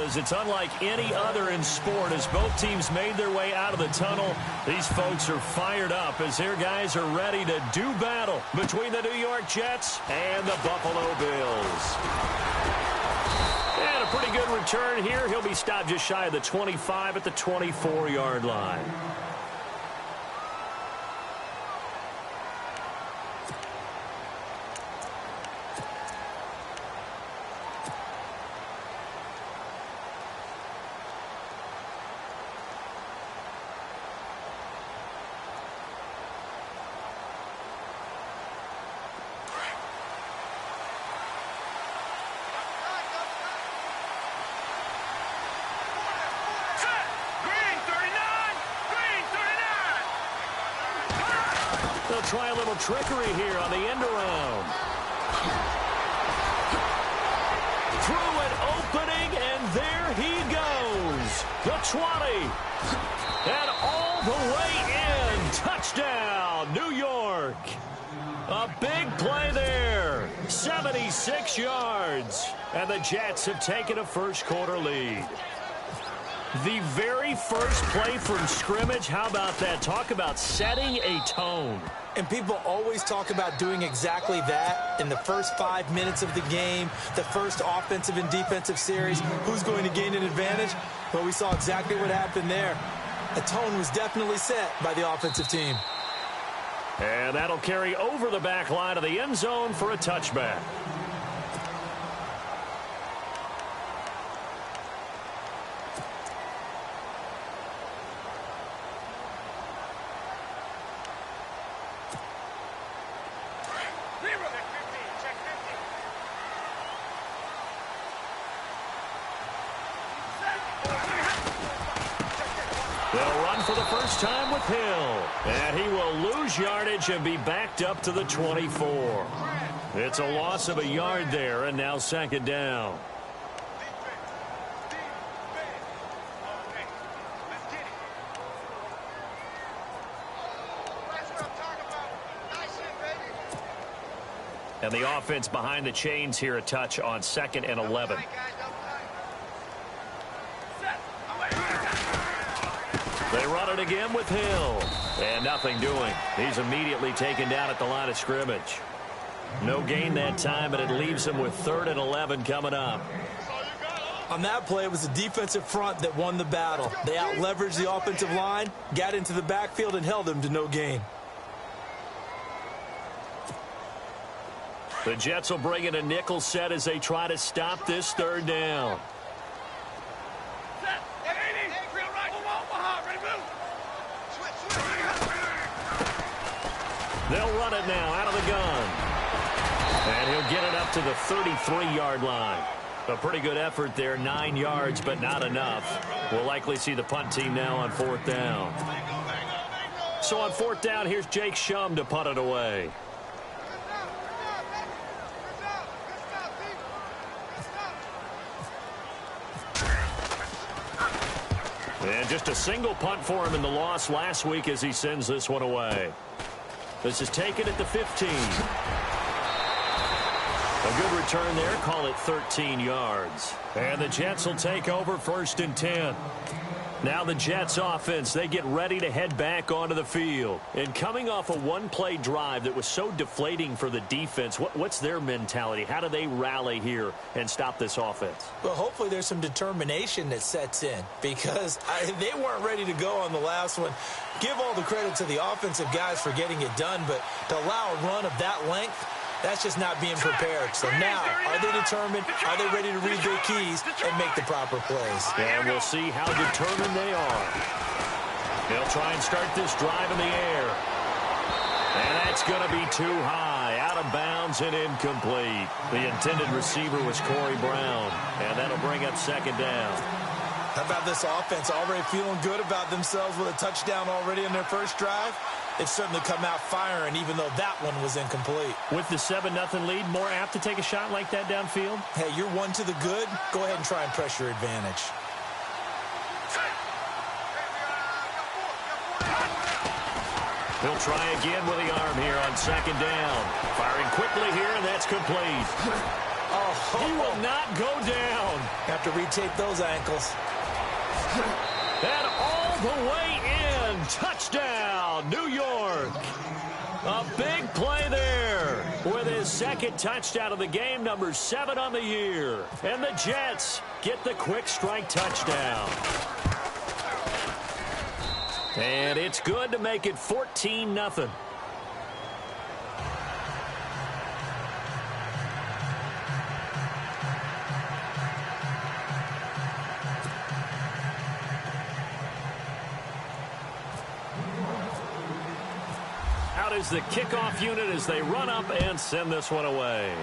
is. It's unlike any other in sport. As both teams made their way out of the tunnel, these folks are fired up as their guys are ready to do battle between the New York Jets and the Buffalo Bills. And a pretty good return here. He'll be stopped just shy of the 25 at the 24-yard line. They'll try a little trickery here on the end around. Through an opening, and there he goes. The 20. And all the way in. Touchdown, New York. A big play there. 76 yards. And the Jets have taken a first-quarter lead. The very first play from scrimmage, how about that? Talk about setting a tone. And people always talk about doing exactly that in the first 5 minutes of the game, the first offensive and defensive series. Who's going to gain an advantage? Well, we saw exactly what happened there. The tone was definitely set by the offensive team. And that'll carry over the back line of the end zone for a touchback. They'll run for the first time with Hill. And he will lose yardage and be backed up to the 24. It's a loss of a yard there, and now second down. And the offense behind the chains here, a touch on 2nd and 11. They run it again with Hill. And nothing doing. He's immediately taken down at the line of scrimmage. No gain that time, and it leaves him with 3rd and 11 coming up. On that play, it was the defensive front that won the battle. They out-leveraged the offensive line, got into the backfield, and held them to no gain. The Jets will bring in a nickel set as they try to stop this 3rd down. They'll run it now out of the gun. And he'll get it up to the 33-yard line. A pretty good effort there, 9 yards, but not enough. We'll likely see the punt team now on 4th down. So on 4th down, here's Jake Shum to punt it away. And just a single punt for him in the loss last week as he sends this one away. This is taken at the 15. A good return there. Call it 13 yards. And the Jets will take over 1st and 10. Now the Jets offense, they get ready to head back onto the field. And coming off a one-play drive that was so deflating for the defense, what's their mentality? How do they rally here and stop this offense? Well, hopefully there's some determination that sets in because they weren't ready to go on the last one. Give all the credit to the offensive guys for getting it done, but to allow a run of that length, that's just not being prepared. So now, are they determined? Are they ready to read their keys and make the proper plays? And we'll see how determined they are. They'll try and start this drive in the air. And that's going to be too high. Out of bounds and incomplete. The intended receiver was Corey Brown. And that'll bring up 2nd down. How about this offense already feeling good about themselves with a touchdown already in their first drive? They've certainly come out firing, even though that one was incomplete. With the 7-0 lead, more apt to take a shot like that downfield? Hey, you're one to the good. Go ahead and try and press your advantage. He'll try again with the arm here on 2nd down. Firing quickly here, and that's complete. He will not go down. Have to retake those ankles. And all the way in. Touchdown, New York. A big play there with his second touchdown of the game, number 7 on the year. And the Jets get the quick strike touchdown. And it's good to make it 14-0. Out is the kickoff unit as they run up and send this one away.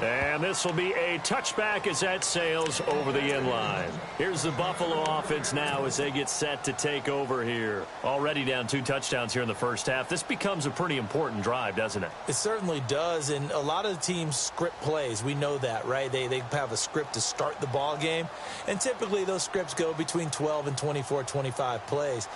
And this will be a touchback as that sails over the end line. Here's the Buffalo offense now as they get set to take over here. Already down 2 touchdowns here in the first half. This becomes a pretty important drive, doesn't it? It certainly does, and a lot of the teams script plays. We know that, right? They have a script to start the ball game, and typically those scripts go between 12 and 24, 25 plays.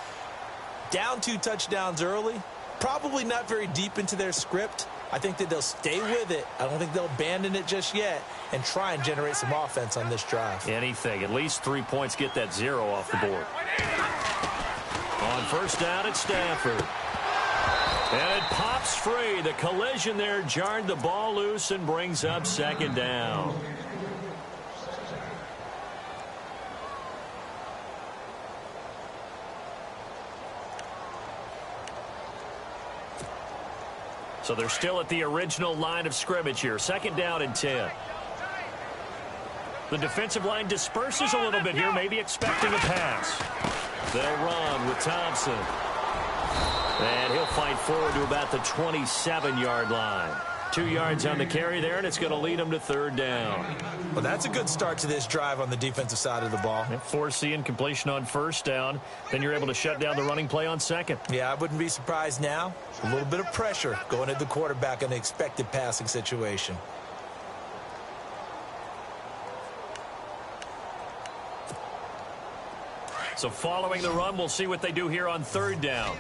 Down 2 touchdowns early, probably not very deep into their script. I think that they'll stay with it. I don't think they'll abandon it just yet and try and generate some offense on this drive. Anything. At least 3 points, get that 0 off the board. On first down, it's Stafford. And it pops free. The collision there jarred the ball loose and brings up second down. So they're still at the original line of scrimmage here. Second down and 10. The defensive line disperses a little bit here, maybe expecting a pass. They'll run with Thompson. And he'll fight forward to about the 27-yard line. 2 yards on the carry there, and it's going to lead them to third down. Well, that's a good start to this drive on the defensive side of the ball. Force the incompletion on first down. Then you're able to shut down the running play on second. Yeah, I wouldn't be surprised now. A little bit of pressure going at the quarterback in an expected passing situation. So following the run, we'll see what they do here on third down.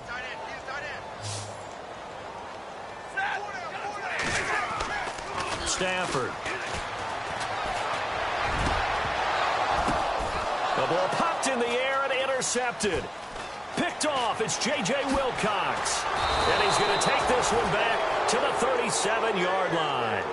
Stafford. The ball popped in the air and intercepted. Picked off. It's J.J. Wilcox. And he's going to take this one back to the 37-yard line.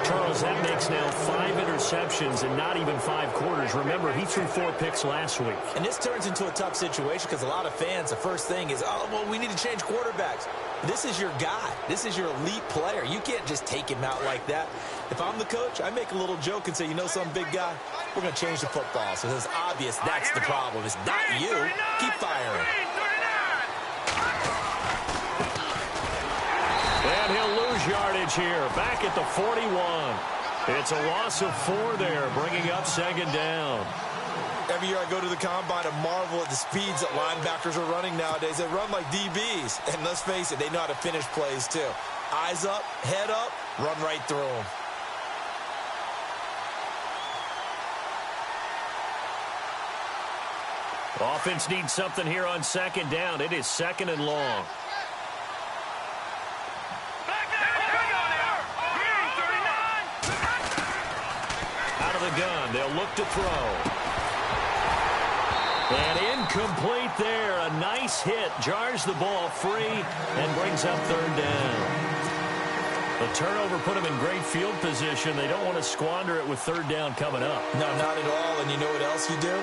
Charles, that makes now 5 interceptions and not even 5 quarters. Remember, he threw 4 picks last week. And this turns into a tough situation because a lot of fans, the first thing is, oh, well, we need to change quarterbacks. This is your guy. This is your elite player. You can't just take him out like that. If I'm the coach, I make a little joke and say, you know something, big guy? We're going to change the football. So it's obvious that's the problem. It's not you. Keep firing. And he'll lose yardage here. Back at the 41. It's a loss of 4 there, bringing up second down. Every year I go to the combine and marvel at the speeds that linebackers are running nowadays. They run like DBs. And let's face it, they know how to finish plays too. Eyes up, head up, run right through them. Offense needs something here on second down. It is second and long. Out of the gun, they'll look to throw. And incomplete there. A nice hit. Jars the ball free and brings up third down. The turnover put them in great field position. They don't want to squander it with third down coming up. No, not at all. And you know what else you do?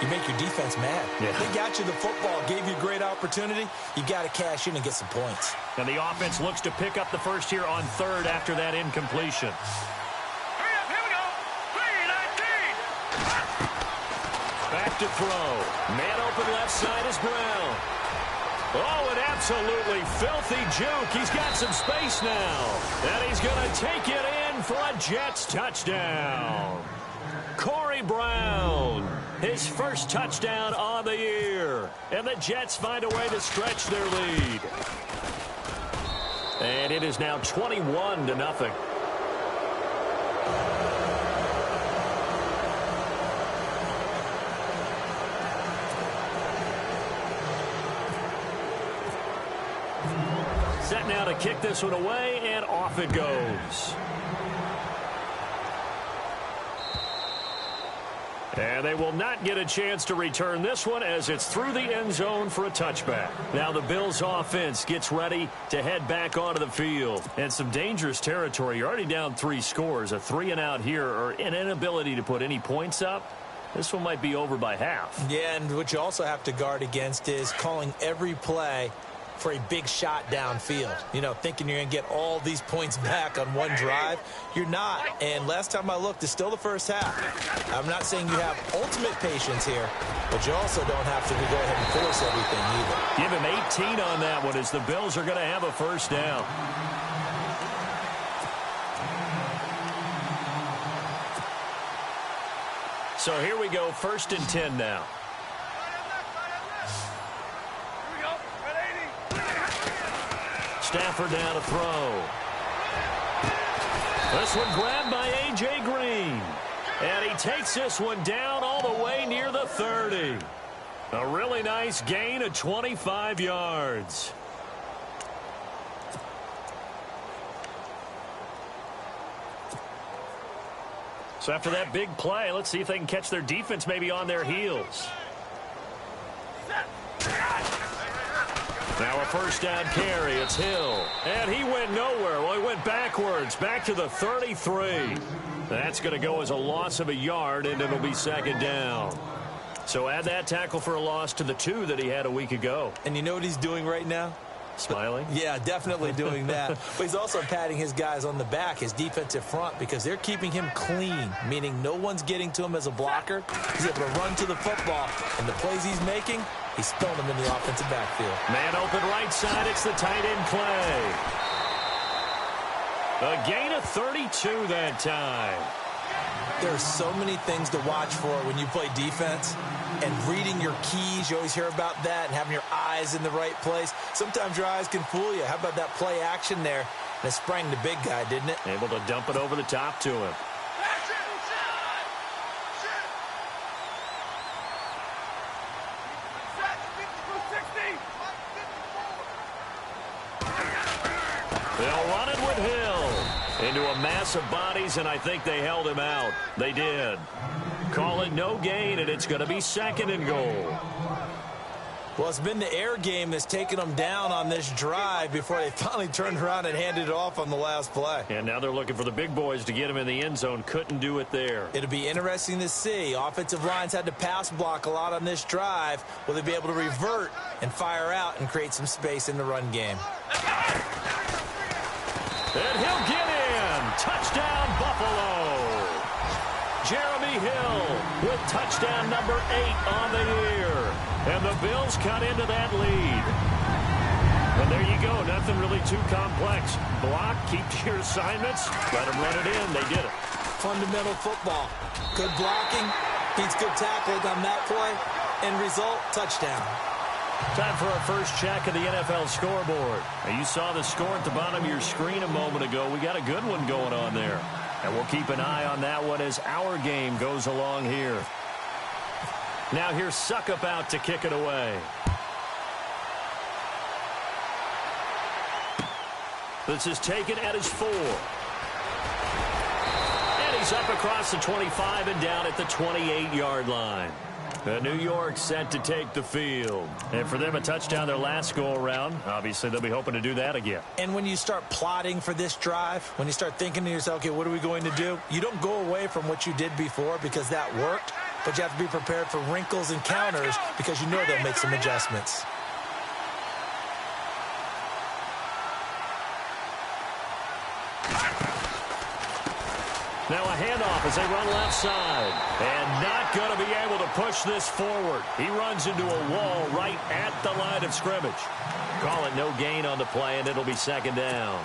You make your defense mad. Yeah. They got you the football, gave you a great opportunity. You got to cash in and get some points. And the offense looks to pick up the first here on third after that incompletion. Back to throw. Man open left side is Brown. Oh, an absolutely filthy juke. He's got some space now. And he's going to take it in for a Jets touchdown. Corey Brown, his first touchdown on the year. And the Jets find a way to stretch their lead. And it is now 21-0. Set now to kick this one away, and off it goes. And they will not get a chance to return this one as it's through the end zone for a touchback. Now the Bills offense gets ready to head back onto the field. And some dangerous territory. You're already down 3 scores. A 3-and-out here or an inability to put any points up. This one might be over by half. Yeah, and what you also have to guard against is calling every play for a big shot downfield. You know, thinking you're going to get all these points back on one drive. You're not. And last time I looked, it's still the first half. I'm not saying you have ultimate patience here, but you also don't have to go ahead and force everything either. Give him 18 on that one as the Bills are going to have a first down. So here we go, 1st and 10 now. Stafford now to throw. This one grabbed by A.J. Green. And he takes this one down all the way near the 30. A really nice gain of 25 yards. So after that big play, let's see if they can catch their defense maybe on their heels. Now a first down carry. It's Hill. And he went nowhere. Well, he went backwards. Back to the 33. That's going to go as a loss of a yard, and it'll be 2nd down. So add that tackle for a loss to the 2 that he had a week ago. And you know what he's doing right now? Smiling? Yeah, definitely doing that. But he's also patting his guys on the back, his defensive front, because they're keeping him clean, meaning no one's getting to him as a blocker. He's able to run to the football, and the plays he's making, he's throwing them in the offensive backfield. Man open right side. It's the tight end play. A gain of 32 that time. There are so many things to watch for when you play defense. And reading your keys, you always hear about that, and having your eyes in the right place. Sometimes your eyes can fool you. How about that play action there? And it sprang the big guy, didn't it? Able to dump it over the top to him. They'll run it with Hill into a mass of bodies, and I think they held him out. They did. Call it no gain, and it's going to be 2nd and goal. Well, it's been the air game that's taken them down on this drive before they finally turned around and handed it off on the last play. And now they're looking for the big boys to get him in the end zone. Couldn't do it there. It'll be interesting to see. Offensive lines had to pass block a lot on this drive. Will they be able to revert and fire out and create some space in the run game? And he'll get in. Touchdown, Buffalo. Jeremy Hill with touchdown number 8 on the year. And the Bills cut into that lead. And there you go. Nothing really too complex. Block, keep to your assignments, let them run it in. They did it. Fundamental football. Good blocking, beats good tackling on that play. End result, touchdown. Time for our first check of the NFL scoreboard. Now, you saw the score at the bottom of your screen a moment ago. We got a good one going on there. And we'll keep an eye on that one as our game goes along here. Now here's Suckup out to kick it away. This is taken at his 4. And he's up across the 25 and down at the 28-yard line. New York set to take the field. And for them, a touchdown their last go-around. Obviously, they'll be hoping to do that again. And when you start plotting for this drive, when you start thinking to yourself, okay, what are we going to do? You don't go away from what you did before because that worked, but you have to be prepared for wrinkles and counters because you know they'll make some adjustments. Now a handoff as they run left side. And not going to be able to push this forward. He runs into a wall right at the line of scrimmage. Call it no gain on the play, and it'll be 2nd down.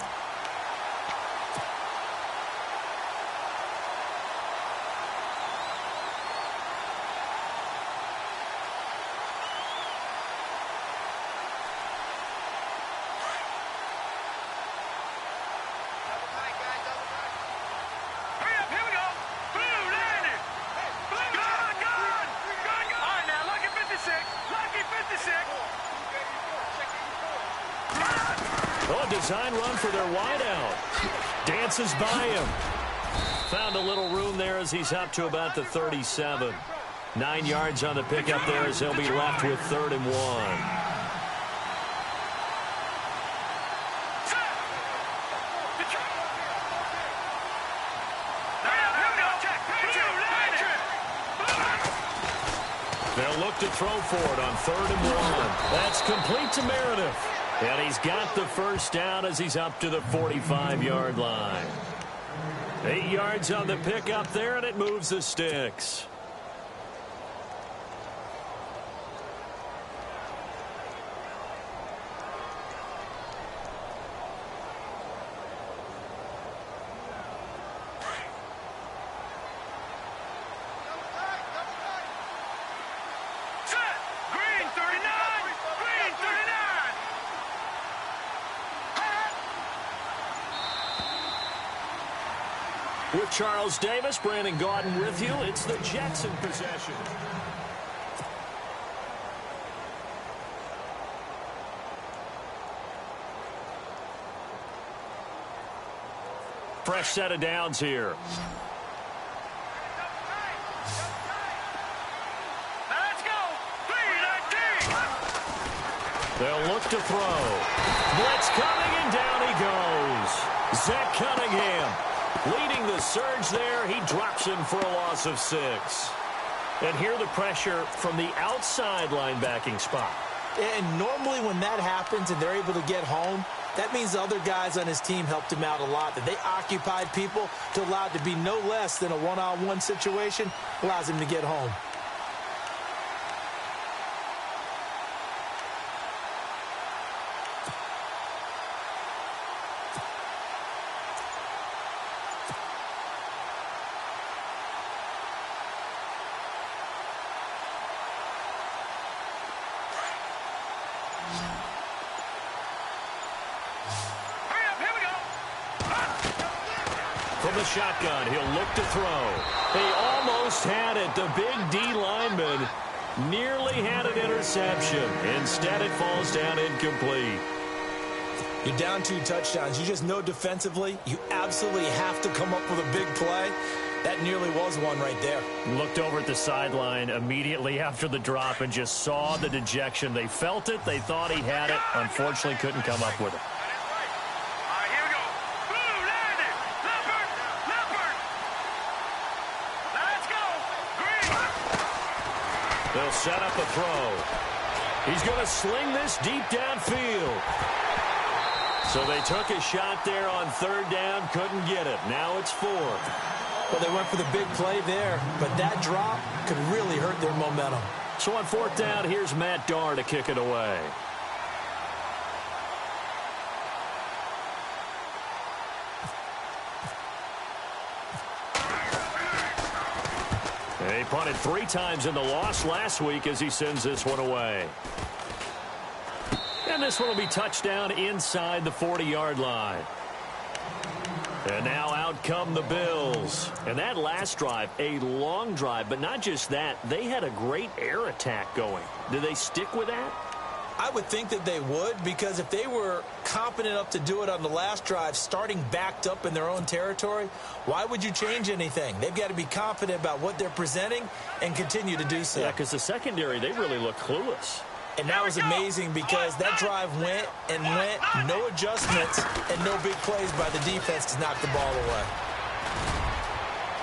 design run for their wideout. Dances by him. Found a little room there as he's up to about the 37. 9 yards on the pickup there as he'll be left with 3rd and 1. They'll look to throw for it on 3rd and 1. That's complete to Meredith. And he's got the first down as he's up to the 45-yard line. 8 yards on the pickup there, and it moves the sticks. With Charles Davis, Brandon Gaudin with you. It's the Jets in possession. Fresh set of downs here. Let's go. They'll look to throw. Blitz coming, and down he goes. Zach Cunningham leading the surge there. He drops him for a loss of 6. And here the pressure from the outside linebacking spot. And normally when that happens and they're able to get home, that means the other guys on his team helped him out a lot. That they occupied people to allow it to be no less than a one-on-one situation, allows him to get home. From the shotgun, he'll look to throw. He almost had it. The big D lineman nearly had an interception. Instead, it falls down incomplete. You're down 2 touchdowns. You just know defensively you absolutely have to come up with a big play. That nearly was one right there. Looked over at the sideline immediately after the drop and just saw the dejection. They felt it. They thought he had it. Unfortunately, couldn't come up with it. They'll set up a throw. He's going to sling this deep downfield. So they took a shot there on 3rd down, couldn't get it. Now it's 4th. Well, they went for the big play there, but that drop could really hurt their momentum. So on 4th down, here's Matt Darr to kick it away. He punted 3 times in the loss last week as he sends this one away. And this one will be touchdown inside the 40-yard line. And now out come the Bills. And that last drive, a long drive, but not just that. They had a great air attack going. Do they stick with that? I would think that they would, because if they were competent enough to do it on the last drive, starting backed up in their own territory, why would you change anything? They've got to be confident about what they're presenting and continue to do so. Yeah, because the secondary, they really look clueless. And that was amazing because that drive went and went, no adjustments, and no big plays by the defense to knock the ball away.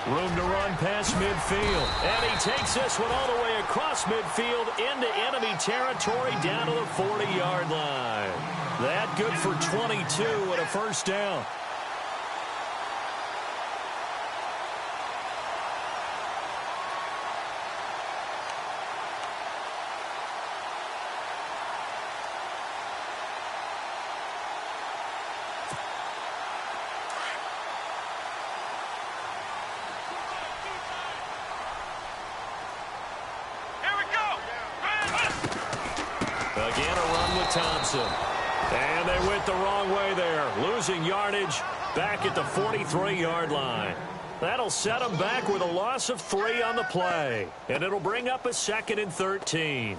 Room to run past midfield. And he takes this one all the way across midfield into enemy territory down to the 40-yard line. That good for 22 and a first down. Again, a run with Thompson. And they went the wrong way there, losing yardage back at the 43-yard line. That'll set them back with a loss of 3 on the play. And it'll bring up a 2nd and 13.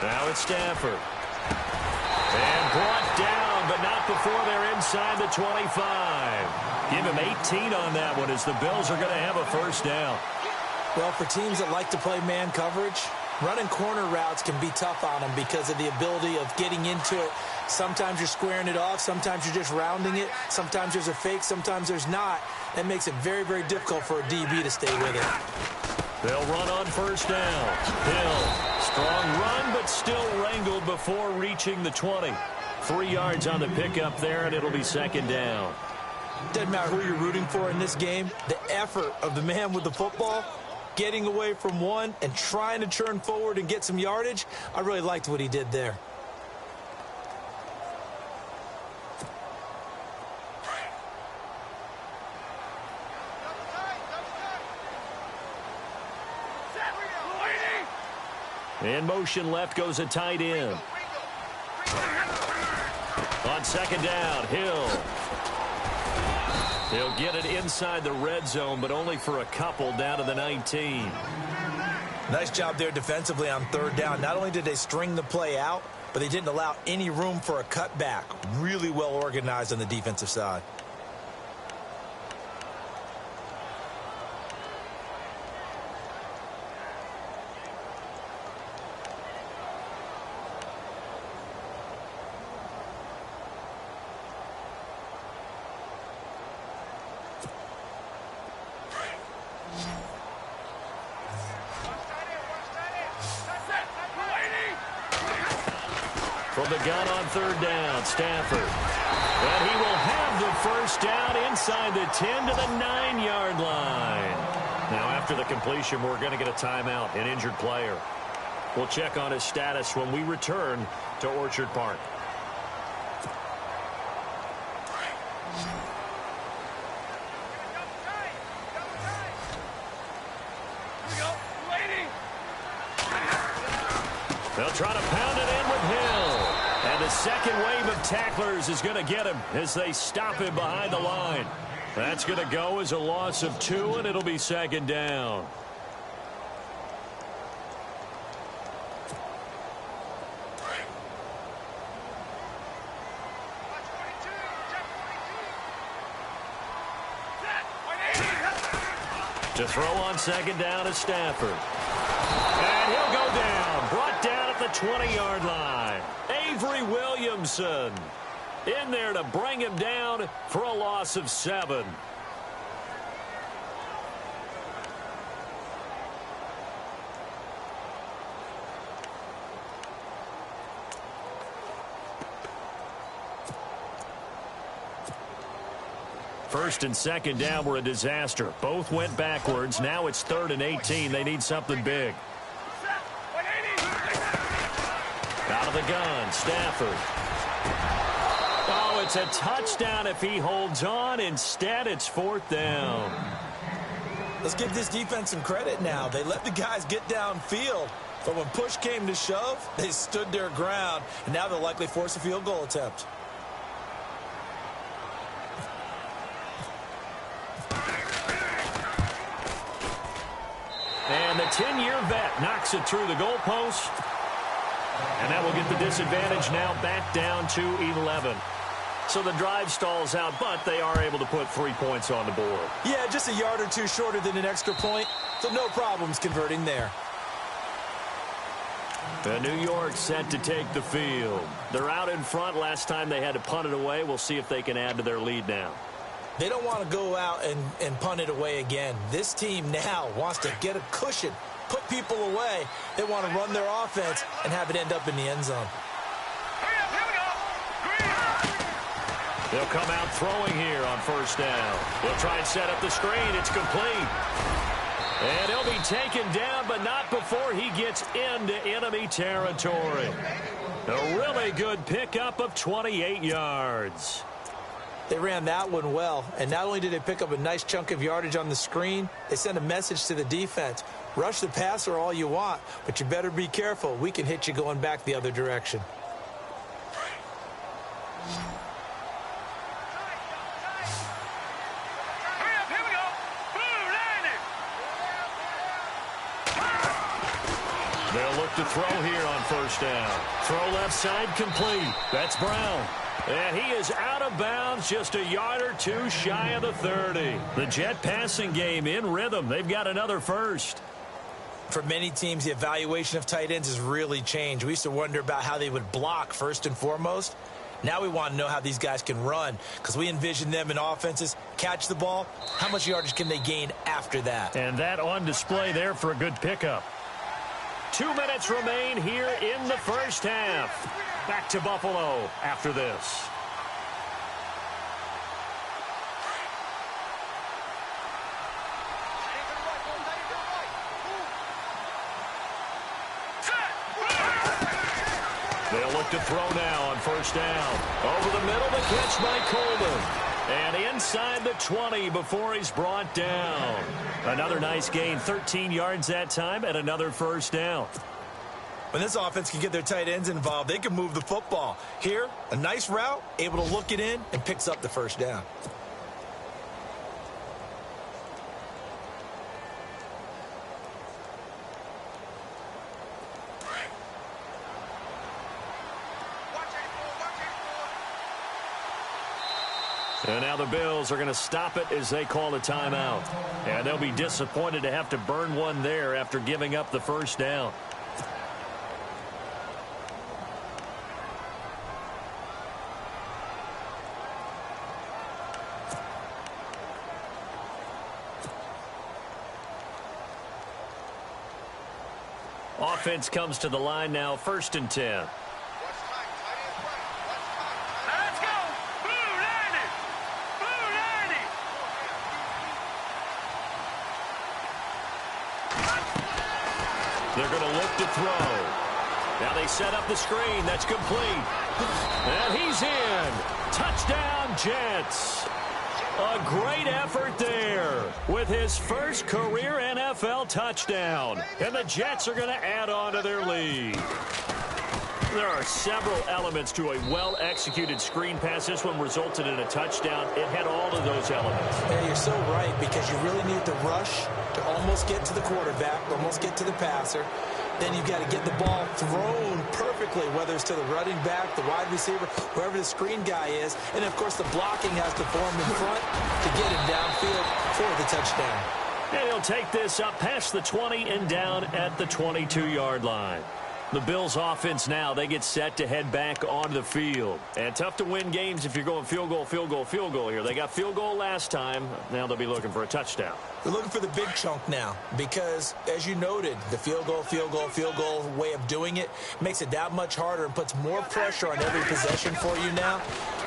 Now it's Stafford. And brought down, but not before they're inside the 25. Give him 18 on that one as the Bills are going to have a first down. Well, for teams that like to play man coverage, running corner routes can be tough on them because of the ability of getting into it. Sometimes you're squaring it off. Sometimes you're just rounding it. Sometimes there's a fake. Sometimes there's not. That makes it very, very difficult for a DB to stay with it. They'll run on first down. Hill, strong run, but still wrangled before reaching the 20. 3 yards on the pickup there, and it'll be second down. Doesn't matter who you're rooting for in this game. The effort of the man with the football, getting away from one and trying to turn forward and get some yardage, I really liked what he did there. In motion left goes a tight end. On second down, Hill. He'll get it inside the red zone, but only for a couple down to the 19. Nice job there defensively on third down. Not only did they string the play out, but they didn't allow any room for a cutback. Really well organized on the defensive side. From the gun on third down, Stafford. And he will have the first down inside the 10 to the 9-yard line. Now, after the completion, we're going to get a timeout, an injured player. We'll check on his status when we return to Orchard Park. They'll try to pound it in with Hill. And the second wave of tacklers is going to get him as they stop him behind the line. That's going to go as a loss of 2, and it'll be second down. To throw on second down is Stafford. And he'll go down. Brought down at the 20-yard line. Avery Williamson in there to bring him down for a loss of 7. First and second down were a disaster. Both went backwards. Now it's 3rd and 18. They need something big. Out of the gun, Stafford. Oh, it's a touchdown if he holds on. Instead, it's 4th down. Let's give this defense some credit now. They let the guys get downfield. But when push came to shove, they stood their ground. And now they'll likely force a field goal attempt. And the 10-year vet knocks it through the goalpost. And that will get the disadvantage now back down to 11. So the drive stalls out, but they are able to put 3 points on the board. Yeah, just a yard or two shorter than an extra point. So no problems converting there. The New York set to take the field. They're out in front. Last time they had to punt it away. We'll see if they can add to their lead now. They don't want to go out and punt it away again. This team now wants to get a cushion, put people away. They want to run their offense and have it end up in the end zone. They'll come out throwing here on first down. They'll try and set up the screen. It's complete. And he'll be taken down, but not before he gets into enemy territory. A really good pickup of 28 yards. They ran that one well, and not only did they pick up a nice chunk of yardage on the screen, they sent a message to the defense. Rush the passer all you want, but you better be careful. We can hit you going back the other direction. They'll look to throw here on first down. Throw left side complete. That's Brown. And he is out of bounds, just a yard or two shy of the 30. The Jet passing game in rhythm. They've got another first. For many teams, the evaluation of tight ends has really changed. We used to wonder about how they would block first and foremost. Now we want to know how these guys can run, because we envision them in offenses catch the ball. How much yardage can they gain after that? And that on display there for a good pickup. 2 minutes remain here in the first half. Back to Buffalo after this. They'll look to throw now on first down. Over the middle, the catch by Coleman. And inside the 20 before he's brought down. Another nice gain, 13 yards that time, and another first down. When this offense can get their tight ends involved, they can move the football. Here, a nice route, able to look it in, and picks up the first down. And now the Bills are going to stop it as they call a timeout. And they'll be disappointed to have to burn one there after giving up the first down. Offense comes to the line now, 1st and 10. They're going to look to throw. Now they set up the screen. That's complete. And he's in. Touchdown, Jets. A great effort there with his first career NFL touchdown. And the Jets are going to add on to their lead. There are several elements to a well-executed screen pass. This one resulted in a touchdown. It had all of those elements. Yeah, you're so right, because you really need to rush to almost get to the quarterback, almost get to the passer. Then you've got to get the ball thrown perfectly, whether it's to the running back, the wide receiver, wherever the screen guy is. And, of course, the blocking has to form in front to get him downfield for the touchdown. And he'll take this up past the 20 and down at the 22-yard line. The Bills offense now, they get set to head back onto the field. And tough to win games if you're going field goal, field goal, field goal here. They got field goal last time. Now they'll be looking for a touchdown. They're looking for the big chunk now because, as you noted, the field goal way of doing it makes it that much harder and puts more pressure on every possession for you now.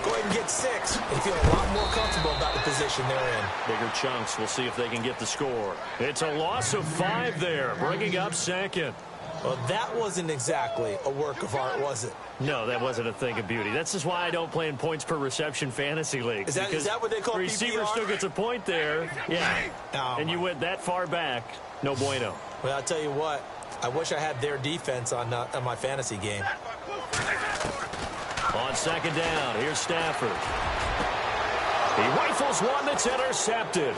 Go ahead and get 6 and feel a lot more comfortable about the position they're in. Bigger chunks. We'll see if they can get the score. It's a loss of 5 there, bringing up 2nd. Well, that wasn't exactly a work of art, was it? No, that wasn't a thing of beauty. That's just why I don't play in points per reception fantasy leagues. Is that what they call PPR? The receiver still gets a point there. Yeah. And you went that far back. No bueno. Well, I'll tell you what. I wish I had their defense on my fantasy game. On 2nd down, here's Stafford. He rifles one that's intercepted.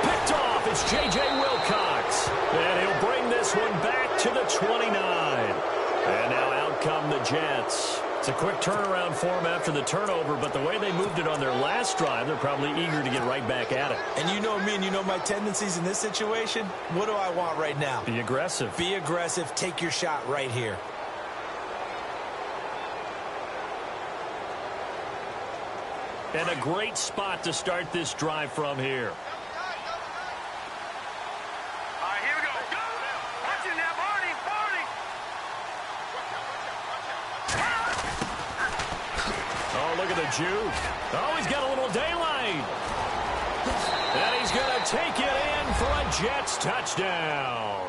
Picked off, it's J.J. Wilcox. And he'll bring this one back to the 29. And now out come the Jets. It's a quick turnaround for them after the turnover, but the way they moved it on their last drive, they're probably eager to get right back at it. And you know me and you know my tendencies in this situation. What do I want right now? Be aggressive. Be aggressive. Take your shot right here. And a great spot to start this drive from here. Look at the juke. Oh, he's got a little daylight. And he's going to take it in for a Jets touchdown.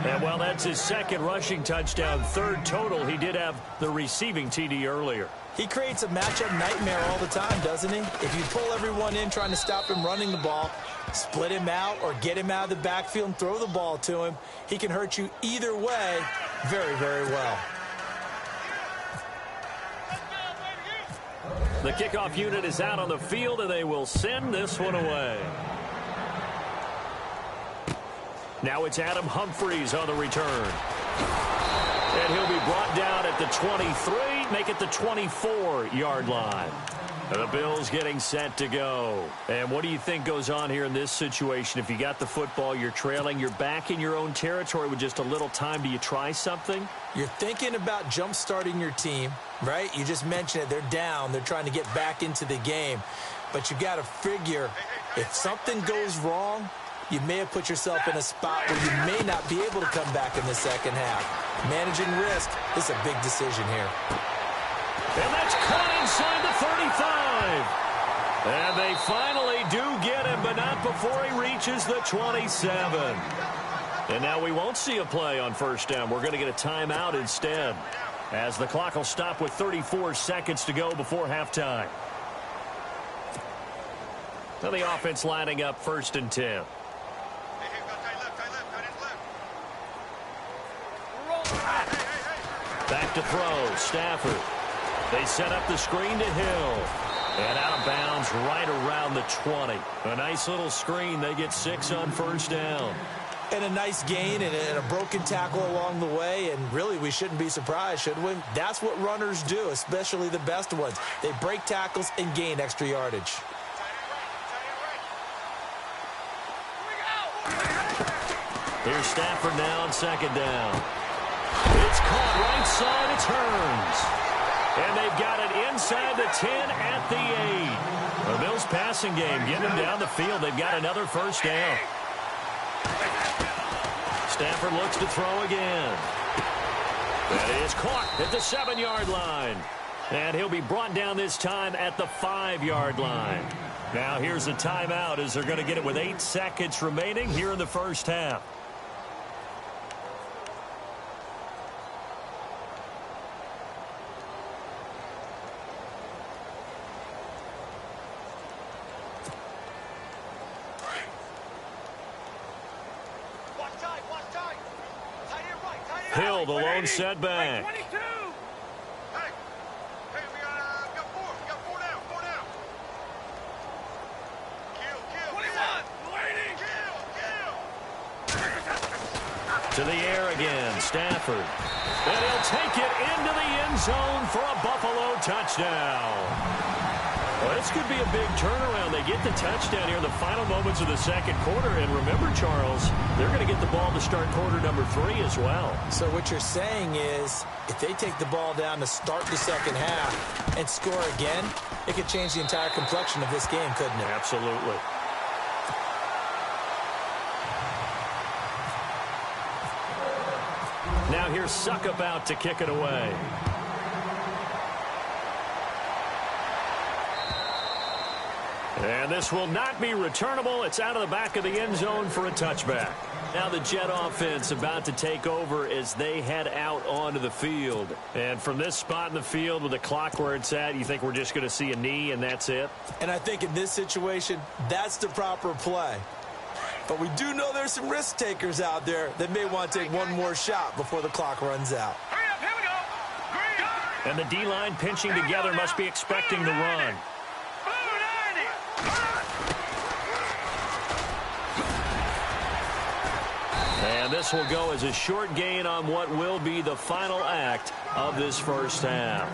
And, well, that's his 2nd rushing touchdown, 3rd total. He did have the receiving TD earlier. He creates a matchup nightmare all the time, doesn't he? If you pull everyone in trying to stop him running the ball, split him out or get him out of the backfield and throw the ball to him, he can hurt you either way very, very well. The kickoff unit is out on the field, and they will send this one away. Now it's Adam Humphries on the return. And he'll be brought down at the 23, make it the 24-yard line. The Bills getting set to go. And what do you think goes on here in this situation? If you got the football, you're trailing, you're back in your own territory with just a little time. Do you try something? You're thinking about jump-starting your team, right? You just mentioned it. They're down. They're trying to get back into the game. But you got to figure if something goes wrong, you may have put yourself in a spot where you may not be able to come back in the second half. Managing risk is a big decision here. And that's caught inside the 35. And they finally do get him, but not before he reaches the 27. And now we won't see a play on first down. We're going to get a timeout instead, as the clock will stop with 34 seconds to go before halftime. So the offense lining up 1st and 10. Back to throw, Stafford. They set up the screen to Hill. And out of bounds right around the 20. A nice little screen. They get 6 on first down. And a nice gain and a broken tackle along the way. And really, we shouldn't be surprised, should we? That's what runners do, especially the best ones. They break tackles and gain extra yardage. Here's Stafford now on 2nd down. It's caught right side. It turns. And they've got it inside the 10 at the 8. The Bills passing game getting them down the field. They've got another first down. Stafford looks to throw again. That is caught at the 7-yard line. And he'll be brought down this time at the 5-yard line. Now here's a timeout as they're going to get it with 8 seconds remaining here in the first half. Hill, the lone setback. Hey, we got 4 down. Kill. 21, waiting. Kill. To the air again, Stafford. And he'll take it into the end zone for a Buffalo touchdown. Well, this could be a big turnaround. They get the touchdown here in the final moments of the second quarter. And remember, Charles, they're going to get the ball to start quarter number 3 as well. So what you're saying is if they take the ball down to start the second half and score again, it could change the entire complexion of this game, couldn't it? Absolutely. Now here's Suckup out to kick it away. And this will not be returnable. It's out of the back of the end zone for a touchback. Now the Jet offense about to take over as they head out onto the field. And from this spot in the field with the clock where it's at, you think we're just going to see a knee and that's it? And I think in this situation, that's the proper play. But we do know there's some risk takers out there that may want to take one more shot before the clock runs out. Hurry up, here we go. And the D-line pinching together must be expecting the run. And this will go as a short gain on what will be the final act of this first half.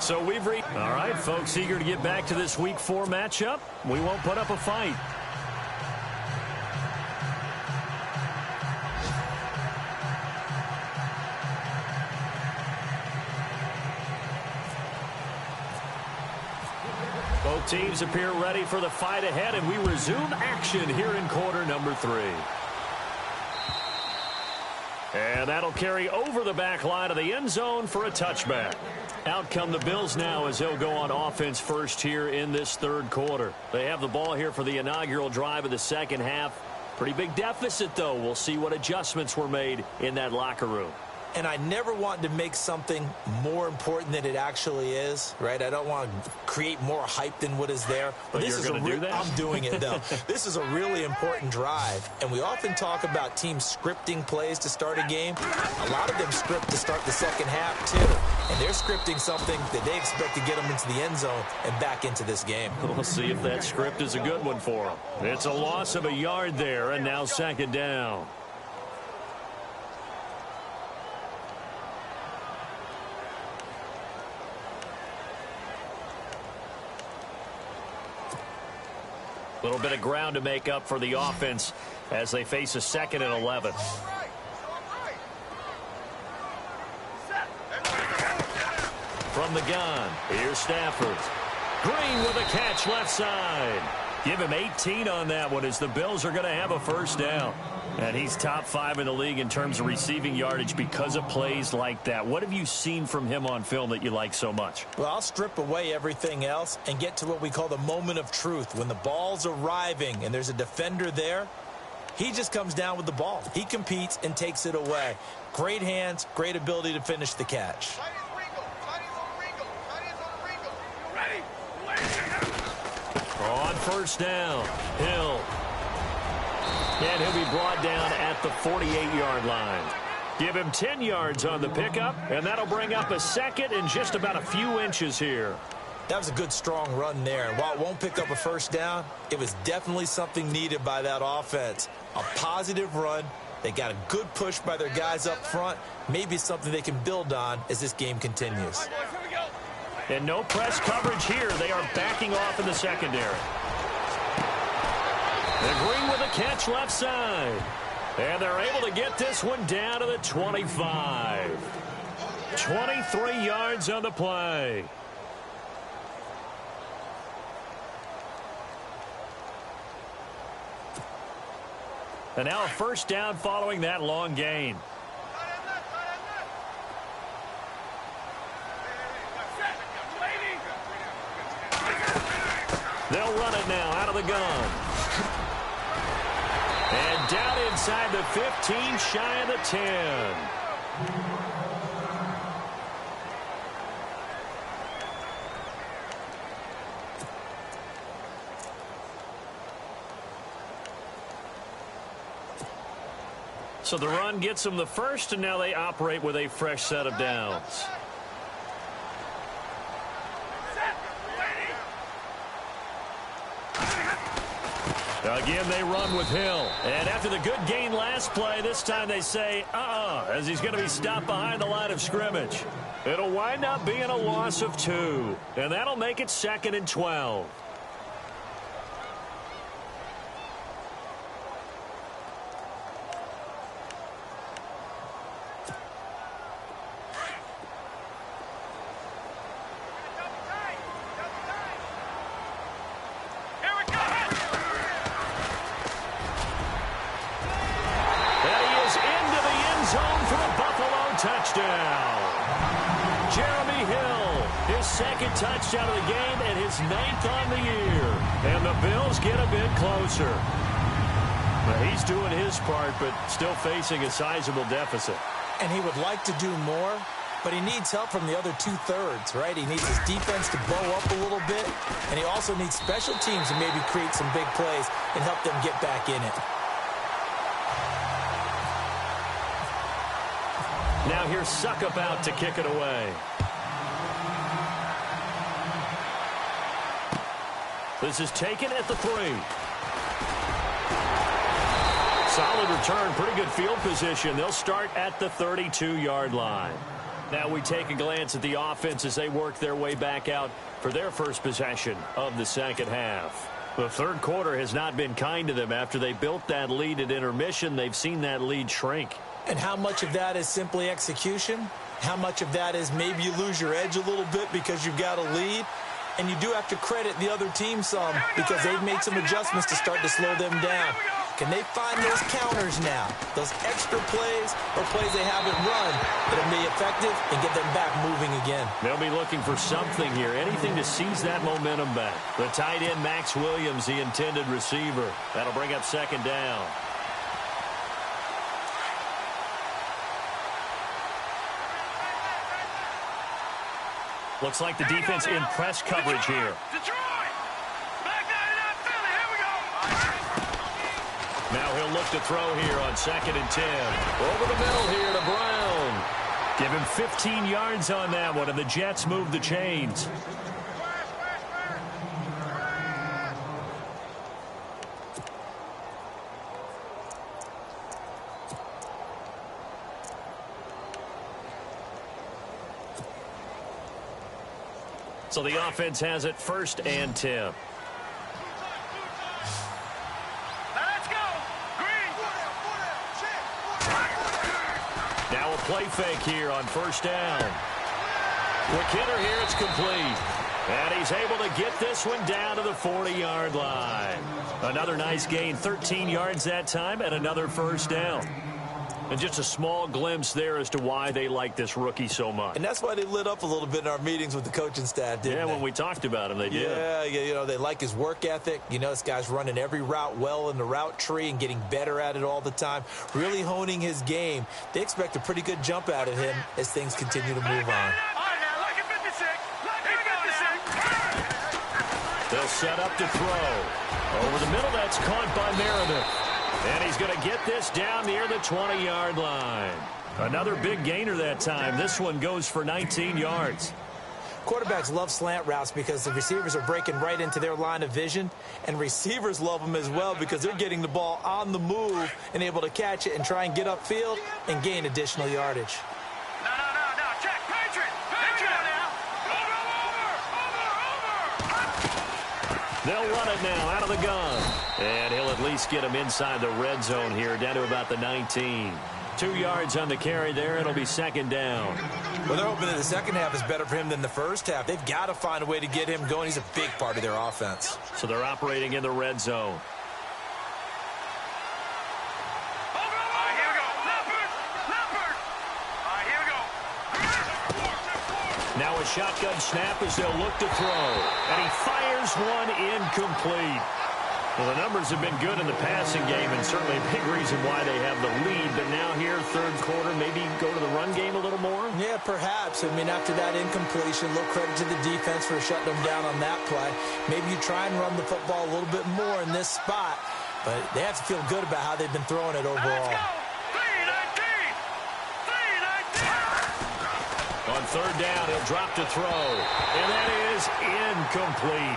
So we've reached. All right, folks, eager to get back to this Week 4 matchup. We won't put up a fight. Both teams appear ready for the fight ahead, and we resume action here in quarter number 3. And that'll carry over the back line of the end zone for a touchback. Out come the Bills now as they'll go on offense first here in this third quarter. They have the ball here for the inaugural drive of the second half. Pretty big deficit, though. We'll see what adjustments were made in that locker room. And I never want to make something more important than it actually is, right? I don't want to create more hype than what is there. But this you're going to do that? I'm doing it, though. This is a really important drive. And we often talk about teams scripting plays to start a game. A lot of them script to start the second half, too. And they're scripting something that they expect to get them into the end zone and back into this game. We'll see if that script is a good one for them. It's a loss of a yard there, and now second down. A little bit of ground to make up for the offense as they face a 2nd and 11. From the gun, here's Stafford. Green with a catch left side. Give him 18 on that one as the Bills are going to have a first down. And he's top 5 in the league in terms of receiving yardage because of plays like that. What have you seen from him on film that you like so much? Well, I'll strip away everything else and get to what we call the moment of truth. When the ball's arriving and there's a defender there, he just comes down with the ball. He competes and takes it away. Great hands, great ability to finish the catch. On first down, Hill. And he'll be brought down at the 48-yard line. Give him 10 yards on the pickup, and that'll bring up a 2nd and just about a few inches here. That was a good, strong run there. And while it won't pick up a first down, it was definitely something needed by that offense. A positive run. They got a good push by their guys up front. Maybe something they can build on as this game continues. And no press coverage here. They are backing off in the secondary. And Green with a catch left side. And they're able to get this one down to the 25. 23 yards on the play. And now a first down following that long gain. They'll run it now out of the gun. And down inside the 15, shy of the 10. So the run gets them the first, and now they operate with a fresh set of downs. Again, they run with Hill. And after the good gain last play, this time they say, as he's going to be stopped behind the line of scrimmage. It'll wind up being a loss of 2. And that'll make it 2nd and 12. Touchdown of the game and his 9th on the year. And the Bills get a bit closer. But he's doing his part, but still facing a sizable deficit. And he would like to do more, but he needs help from the other 2/3, right? He needs his defense to bow up a little bit, and he also needs special teams to maybe create some big plays and help them get back in it. Now here's Suckup out to kick it away. This is taken at the 3. Solid return, pretty good field position. They'll start at the 32-yard line. Now we take a glance at the offense as they work their way back out for their first possession of the second half. The third quarter has not been kind to them. After they built that lead at intermission, they've seen that lead shrink. And how much of that is simply execution? How much of that is maybe you lose your edge a little bit because you've got a lead? And you do have to credit the other team some because they've made some adjustments to start to slow them down. Can they find those counters now, those extra plays or plays they haven't run that'll be effective and get them back moving again? They'll be looking for something here, anything to seize that momentum back. The tight end, Max Williams, the intended receiver. That'll bring up second down. Looks like the defense in press coverage here. Detroit! Back 99 Philly, here we go! Now he'll look to throw here on 2nd and 10. Over the middle here to Brown. Give him 15 yards on that one, and the Jets move the chains. So the offense has it 1st and 10. play fake here on first down. Quick hitter here. It's complete. And he's able to get this one down to the 40-yard line. Another nice gain, 13 yards that time, and another first down. And just a small glimpse there as to why they like this rookie so much. And that's why they lit up a little bit in our meetings with the coaching staff, didn't they? Yeah, when we talked about him, they did. Yeah, you know, they like his work ethic. You know, this guy's running every route well in the route tree and getting better at it all the time, really honing his game. They expect a pretty good jump out of him as things continue to move on. They'll set up to throw. Over the middle, that's caught by Meredith. And he's going to get this down near the 20-yard line. Another big gainer that time. This one goes for 19 yards. Quarterbacks love slant routes because the receivers are breaking right into their line of vision, and receivers love them as well because they're getting the ball on the move and able to catch it and try and get upfield and gain additional yardage. No. Check. Patriot. Now. Over. They'll run it now out of the gun. And he'll at least get him inside the red zone here, down to about the 19. 2 yards on the carry there. It'll be second down. Well, they're hoping that the second half is better for him than the first half. They've got to find a way to get him going. He's a big part of their offense. So they're operating in the red zone. Now a shotgun snap as they'll look to throw. And he fires one incomplete. Well, the numbers have been good in the passing game, and certainly a big reason why they have the lead. But now here, third quarter, maybe go to the run game a little more? Yeah, perhaps. I mean, after that incompletion, a little credit to the defense for shutting them down on that play. Maybe you try and run the football a little bit more in this spot. But they have to feel good about how they've been throwing it overall. On third down, he'll drop to throw. And that is incomplete.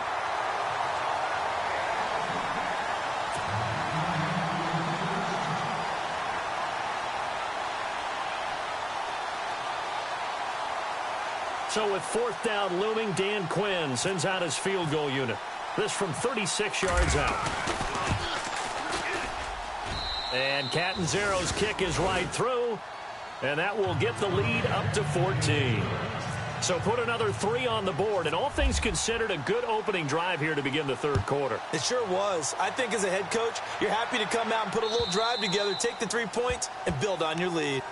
So with fourth down looming, Dan Quinn sends out his field goal unit. This from 36 yards out. And Catanzaro's kick is right through. And that will get the lead up to 14. So put another 3 on the board. And all things considered, a good opening drive here to begin the third quarter. It sure was. I think as a head coach, you're happy to come out and put a little drive together, take the 3 points, and build on your lead.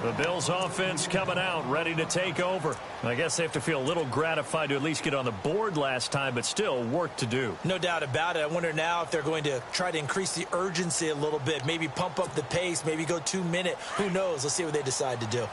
The Bills offense coming out, ready to take over. I guess they have to feel a little gratified to at least get on the board last time, but still work to do. No doubt about it. I wonder now if they're going to try to increase the urgency a little bit, maybe pump up the pace, maybe go 2 minute. Who knows? Let's see what they decide to do.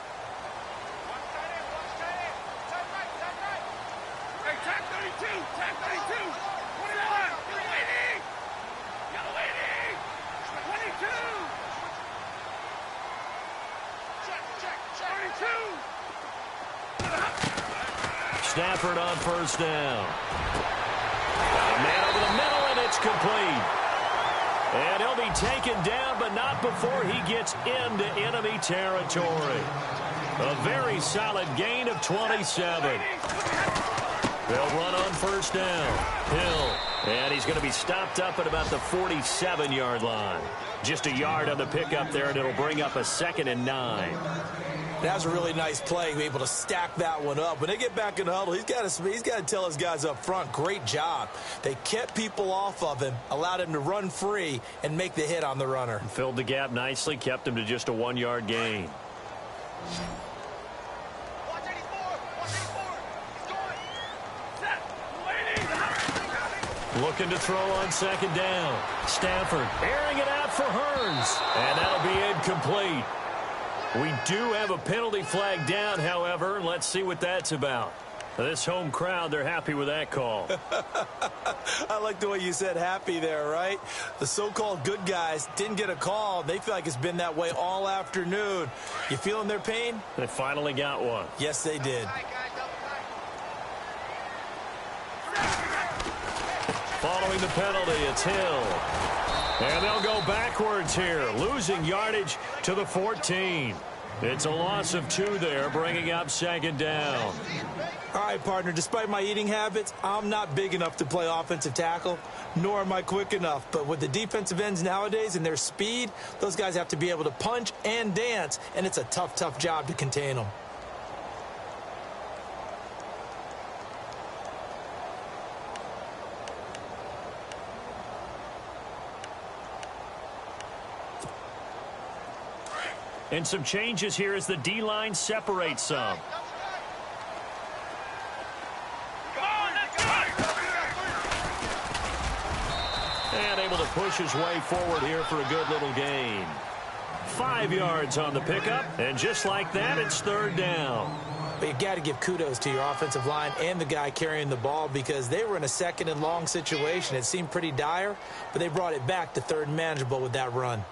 Stafford on first down. Got a man over the middle, and it's complete. And he'll be taken down, but not before he gets into enemy territory. A very solid gain of 27. They'll run on first down. Hill. And he's going to be stopped up at about the 47-yard line. Just a yard on the pickup there, and it'll bring up a 2nd and 9. That was a really nice play, able to stack that one up. When they get back in the huddle, he's got to tell his guys up front, great job. They kept people off of him, allowed him to run free, and make the hit on the runner. Filled the gap nicely, kept him to just a 1-yard gain. Looking to throw on second down. Stafford airing it out for Hearns. And that'll be incomplete. We do have a penalty flag down, however. Let's see what that's about. This home crowd, they're happy with that call. I like the way you said happy there, right? The so-called good guys didn't get a call. They feel like it's been that way all afternoon. You feeling their pain? They finally got one. Yes, they did. Following the penalty, it's Hill. And they'll go backwards here, losing yardage to the 14. It's a loss of 2 there, bringing up 2nd down. All right, partner, despite my eating habits, I'm not big enough to play offensive tackle, nor am I quick enough. But with the defensive ends nowadays and their speed, those guys have to be able to punch and dance, and it's a tough, tough job to contain them. And some changes here as the D-line separates some. And able to push his way forward here for a good little gain. 5 yards on the pickup, and just like that, it's 3rd down. But you got to give kudos to your offensive line and the guy carrying the ball because they were in a 2nd and long situation. It seemed pretty dire, but they brought it back to 3rd and manageable with that run.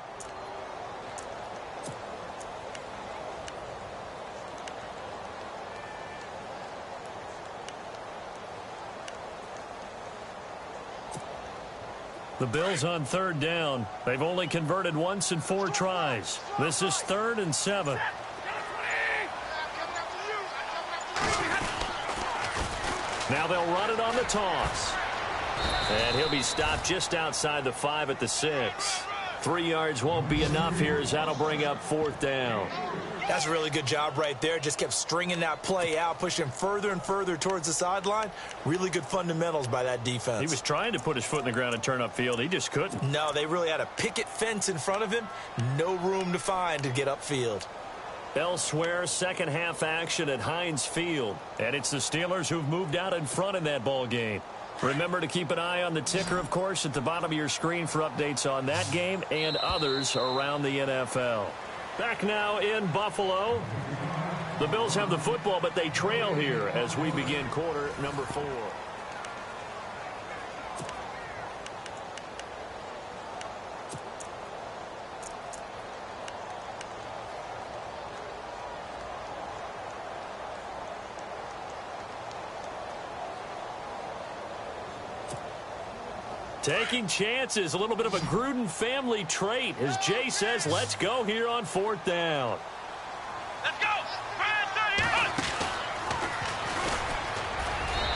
The Bills on 3rd down. They've only converted once in 4 tries. This is 3rd and 7. Now they'll run it on the toss. And he'll be stopped just outside the 5 at the 6. 3 yards won't be enough here as that'll bring up 4th down. That's a really good job right there. Just kept stringing that play out, pushing further and further towards the sideline. Really good fundamentals by that defense. He was trying to put his foot in the ground and turn upfield. He just couldn't. No, they really had a picket fence in front of him. No room to find to get upfield. Elsewhere, second half action at Heinz Field. And it's the Steelers who've moved out in front in that ball game. Remember to keep an eye on the ticker, of course, at the bottom of your screen for updates on that game and others around the NFL. Back now in Buffalo. The Bills have the football, but they trail here as we begin quarter number 4. Taking chances, a little bit of a Gruden family trait. As Jay says, let's go here on 4th down. Let's go!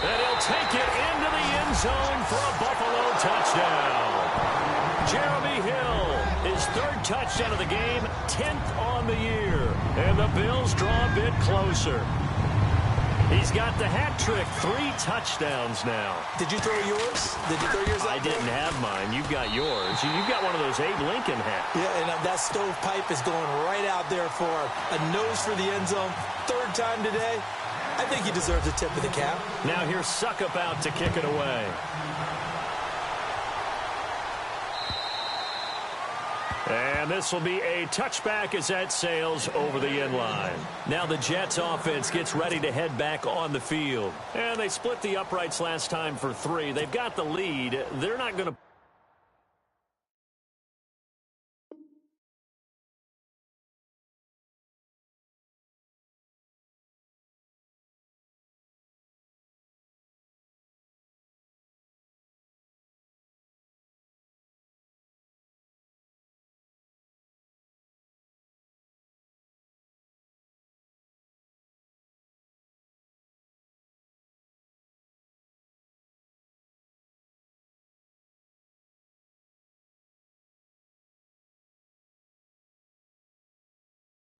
And he'll take it into the end zone for a Buffalo touchdown. Jeremy Hill, his 3rd touchdown of the game, 10th on the year. And the Bills draw a bit closer. He's got the hat trick, 3 touchdowns now. Did you throw yours? Did you throw yours? I didn't have mine. You've got yours. You've got one of those Abe Lincoln hats. Yeah, and that stovepipe is going right out there for a nose for the end zone. 3rd time today. I think he deserves a tip of the cap. Now here's Suckup out to kick it away. And this will be a touchback as that sails over the end line. Now the Jets offense gets ready to head back on the field. And they split the uprights last time for 3. They've got the lead. They're not going to...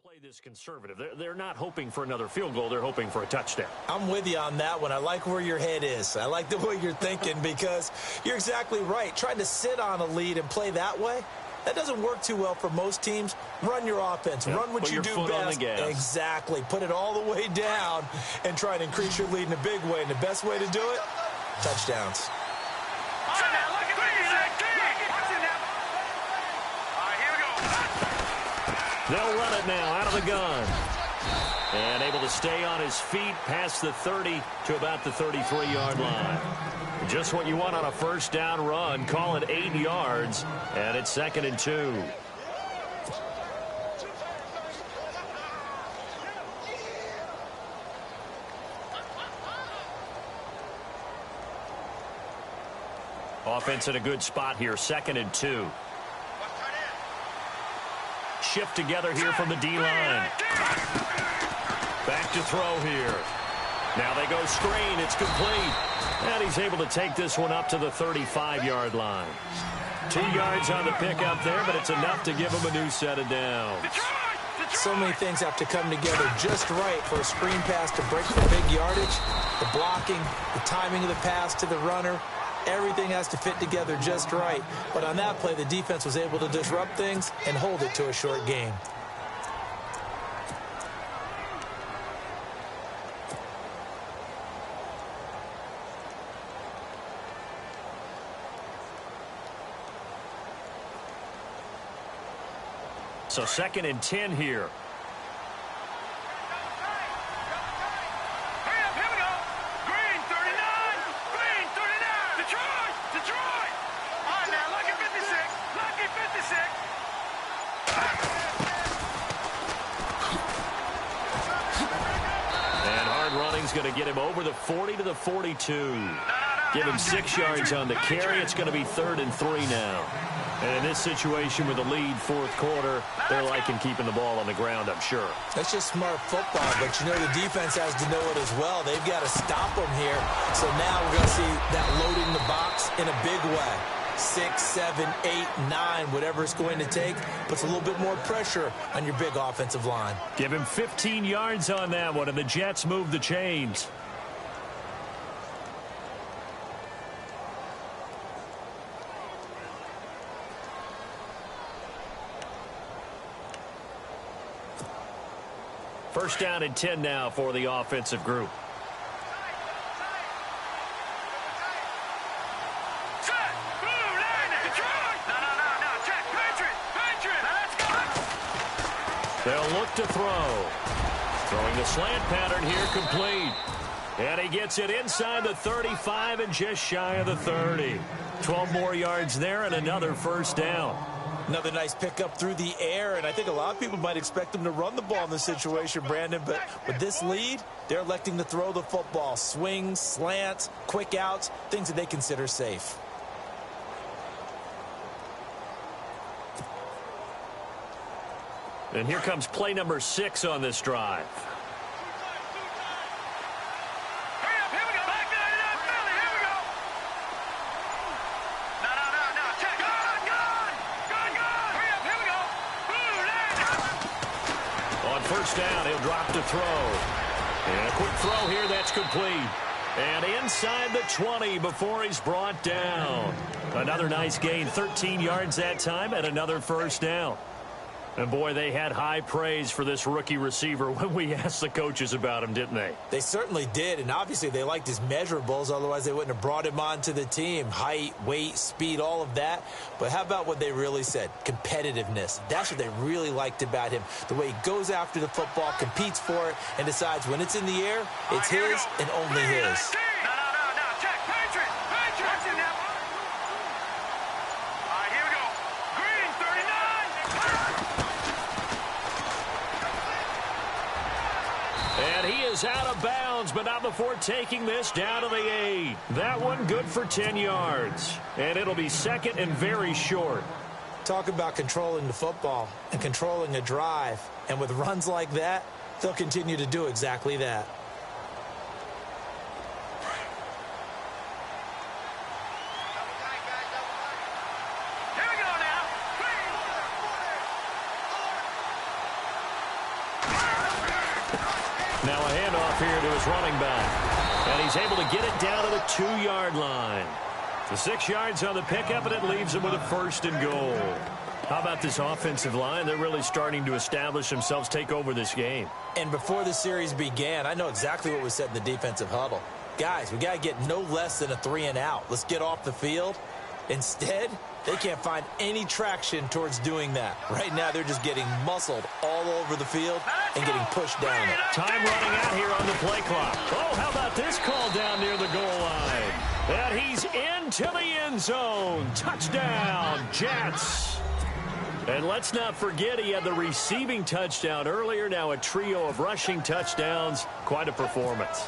play this conservative. They're not hoping for another field goal. They're hoping for a touchdown. I'm with you on that one. I like where your head is. I like the way you're thinking because you're exactly right. Trying to sit on a lead and play that way, that doesn't work too well for most teams. Run your offense. Yep. Run what you do best. Exactly. Put it all the way down and try and increase your lead in a big way. And the best way to do it, touchdowns. They'll run it now out of the gun. And able to stay on his feet past the 30 to about the 33-yard line. Just what you want on a 1st down run. Call it 8 yards. And it's 2nd and 2. Offense in a good spot here. 2nd and 2. shift together here from the D-line. Back to throw here. Now they go screen. It's complete. And he's able to take this one up to the 35-yard line. 2 yards on the pickup there, but it's enough to give him a new set of downs. So many things have to come together just right for a screen pass to break for big yardage. The blocking, the timing of the pass to the runner, everything has to fit together just right. But on that play, the defense was able to disrupt things and hold it to a short game. So 2nd and 10 here. Hurry up, here we go. Green 39. Green 39. Detroit. Detroit. All right, now, lucky 56. Lucky 56. And hard running's going to get him over the 40 to the 42. Give him 6 yards on the carry. It's going to be 3rd and 3 now. And in this situation with a lead 4th quarter, they're liking keeping the ball on the ground, I'm sure. That's just smart football, but you know the defense has to know it as well. They've got to stop them here. So now we're going to see that loading the box in a big way. 6, 7, 8, 9, whatever it's going to take, puts a little bit more pressure on your big offensive line. Give him 15 yards on that one, and the Jets move the chains. First down and 10 now for the offensive group. Set. Blue line. Detroit. No. Check. Patriot. Now let's go. They'll look to throw. Throwing the slant pattern here complete. And he gets it inside the 35 and just shy of the 30. 12 more yards there and another first down. Another nice pickup through the air, and I think a lot of people might expect them to run the ball in this situation, Brandon, but with this lead, they're electing to throw the football. Swings, slants, quick outs, things that they consider safe. And here comes play number 6 on this drive. Hurry up, here we go. Back there, Philly, here we go. No. Check. Good. Hurry up, here we go. Blue line. On first down, he'll drop to throw. And a quick throw here, that's complete. And inside the 20 before he's brought down. Another nice gain, 13 yards that time, and another first down. And, boy, they had high praise for this rookie receiver when we asked the coaches about him, didn't they? They certainly did, and obviously they liked his measurables. Otherwise, they wouldn't have brought him onto the team. Height, weight, speed, all of that. But how about what they really said? Competitiveness. That's what they really liked about him. The way he goes after the football, competes for it, and decides when it's in the air, it's his and only his. No. Check. Patriot. That's in there. All right, here we go. Green 39. And he is out of bounds, but not before taking this down to the 8. That one good for 10 yards. And it'll be second and very short. Talk about controlling the football and controlling a drive. And with runs like that, they'll continue to do exactly that. Here we go now. Now a handoff here to his running back. And he's able to get it down to the 2-yard line. The 6 yards on the pickup, and it leaves him with a first and goal. How about this offensive line? They're really starting to establish themselves, take over this game. And before the series began, I know exactly what was said in the defensive huddle. Guys, we got to get no less than a 3-and-out. Let's get off the field. Instead, they can't find any traction towards doing that. Right now, they're just getting muscled all over the field and getting pushed down it. Time running out here on the play clock. Oh, how about this call down near the goal line? And he's into the end zone. Touchdown, Jets. And let's not forget he had the receiving touchdown earlier. Now a trio of rushing touchdowns. Quite a performance.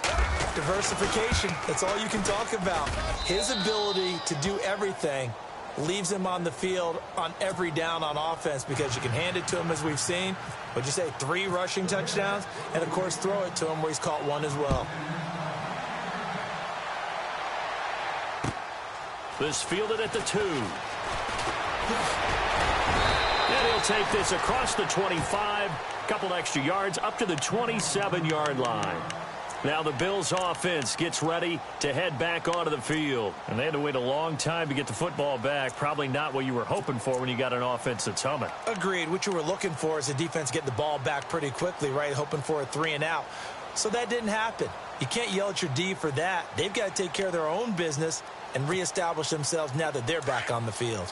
Diversification, that's all you can talk about. His ability to do everything leaves him on the field on every down on offense because you can hand it to him, as we've seen. What'd you say, 3 rushing touchdowns? And, of course, throw it to him where he's caught 1 as well. This fielded at the 2. And he'll take this across the 25. Couple extra yards up to the 27-yard line. Now the Bills offense gets ready to head back onto the field. And they had to wait a long time to get the football back. Probably not what you were hoping for when you got an offense that's humming. Agreed. What you were looking for is the defense getting the ball back pretty quickly, right? Hoping for a 3 and out. So that didn't happen. You can't yell at your D for that. They've got to take care of their own business and reestablish themselves now that they're back on the field.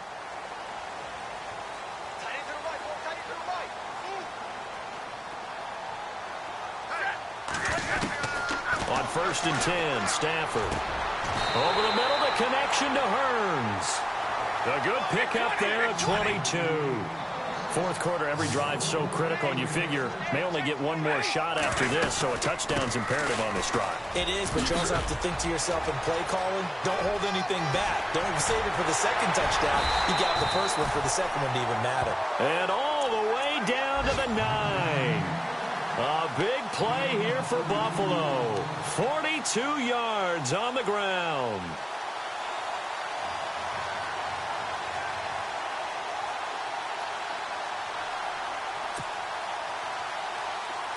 On 1st and 10, Stafford. Over the middle, the connection to Hearns. A good pickup there at 22. Fourth quarter, every drive so critical, and you figure may only get one more shot after this, so a touchdown's imperative on this drive. It is, but you also have to think to yourself in play calling, don't hold anything back. Don't save it for the second touchdown. You got the first one for the second one to even matter. And all the way down to the 9. A big play here for Buffalo. 42 yards on the ground.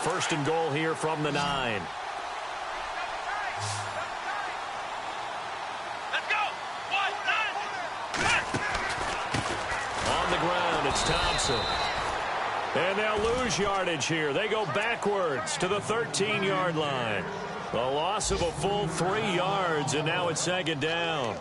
First and goal here from the 9. Let's go. 1, 9. On the ground, it's Thompson. And they'll lose yardage here. They go backwards to the 13-yard line. A loss of a full 3 yards, and now it's 2nd down.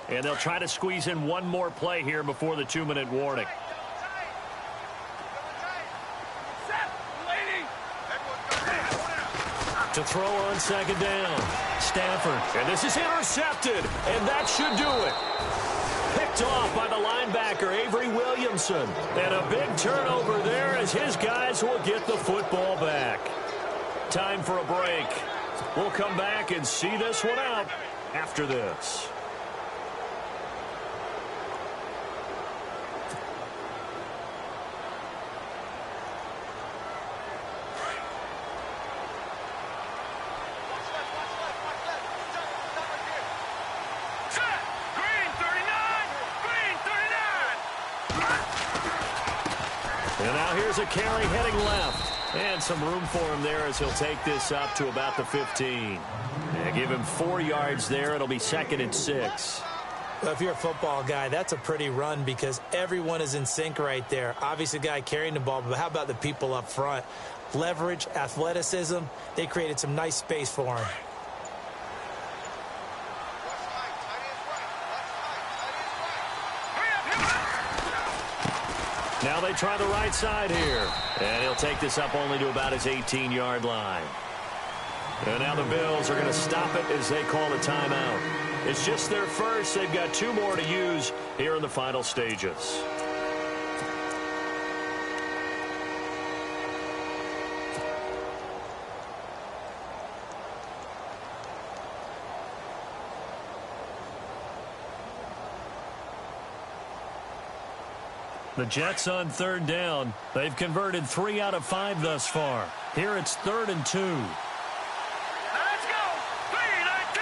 And they'll try to squeeze in one more play here before the 2-minute warning. To throw on 2nd down. Stafford. And this is intercepted. And that should do it. Picked off by the linebacker, Avery Williamson. And a big turnover there as his guys will get the football back. Time for a break. We'll come back and see this one out after this. And now here's a carry heading left. And some room for him there as he'll take this up to about the 15. And give him 4 yards there. It'll be 2nd and 6. Well, if you're a football guy, that's a pretty run because everyone is in sync right there. Obviously, the guy carrying the ball, but how about the people up front? Leverage, athleticism, they created some nice space for him. Now they try the right side here. And he'll take this up only to about his 18-yard line. And now the Bills are going to stop it as they call a timeout. It's just their first. They've got 2 more to use here in the final stages. The Jets on 3rd down. They've converted 3 out of 5 thus far. Here it's 3rd and 2. Let's go. 3-19.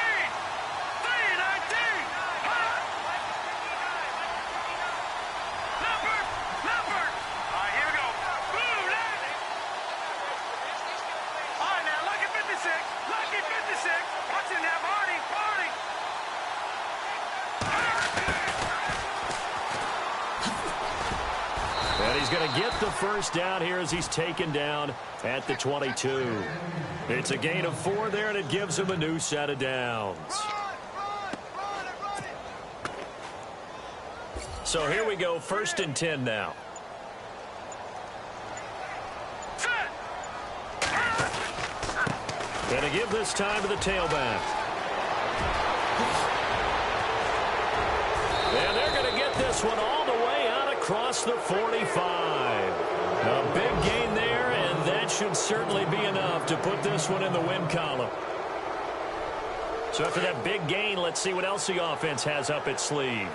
3-19. Number. All right, here we go. Blue, all right, now, lucky 56. Lucky 56. Watch it now, Marty. And he's going to get the first down here as he's taken down at the 22. It's a gain of 4 there, and it gives him a new set of downs. So here we go, 1st and 10 now. And to give this time to the tailback. this one all the way out across the 45. A big gain there, and that should certainly be enough to put this one in the win column. So after that big gain, let's see what else the offense has up its sleeve.